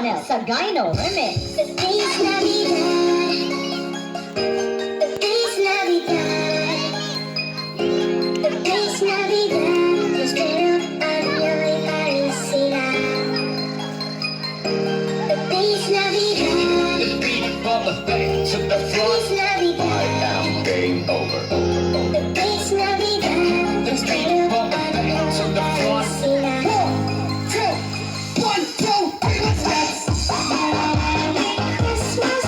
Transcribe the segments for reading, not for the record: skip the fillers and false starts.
Chanel sa Gyno Remix. Feliz Navidad, Feliz Navidad, Feliz Navidad, prospero año y felicidad. Feliz Navidad, The beat from the back to the front. Feliz Navidad, I am game over. Feliz Navidad, prospero año y felicidad. One, two, three, let's go. Merry Christmas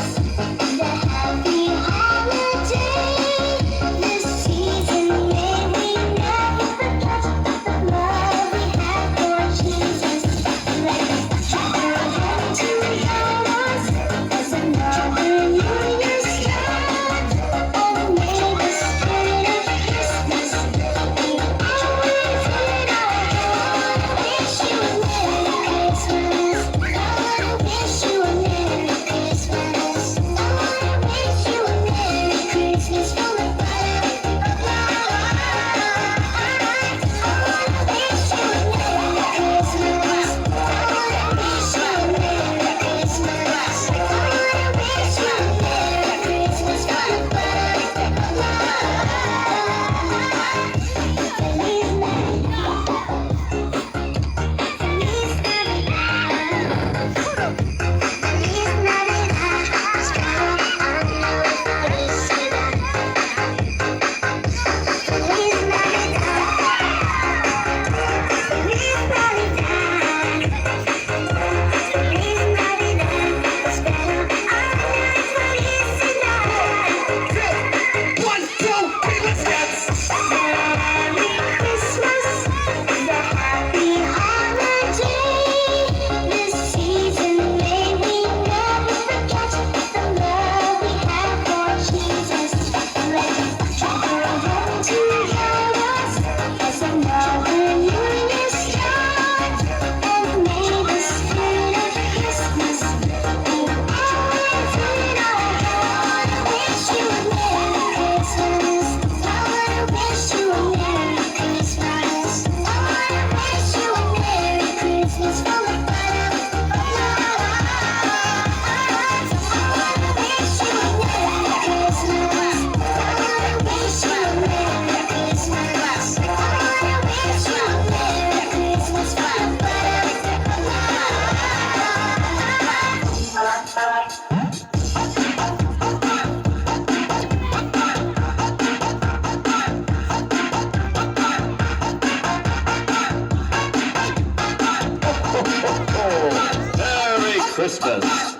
and a happy holiday. This season may we never forget the love we have for Jesus. Let's gather again to join us as another New Year's start. Oh, may the spirit of Christmas be always in our heart. Wish you a Merry Christmas. I wish you a Merry Christmas. I wish you a Merry Christmas from the bottom of my heart. I wish you a Merry Christmas. I wish you a Merry Christmas. I wish you a Merry Christmas from the bottom of my heart. Feliz Navidad. Feliz Navidad. Prospero año y felicidad. Feliz Navidad. Feliz Navidad. Feliz Navidad. Prospero año y felicidad. One, two, three, let's go. Merry Christmas and a happy holiday. This season may we never forget the love we have for Jesus. Let's gather again to join us as another New Year's start. And may the spirit of Christmas be always in our heart. Wish you a Merry Christmas. I wanna wish you a Merry Christmas. I wanna wish you a Merry Christmas from the bottom of my heart. I wanna wish you a Merry Christmas. I wanna wish you a Merry Christmas. I wanna wish you a Merry Christmas from the bottom of my heart. Merry Christmas.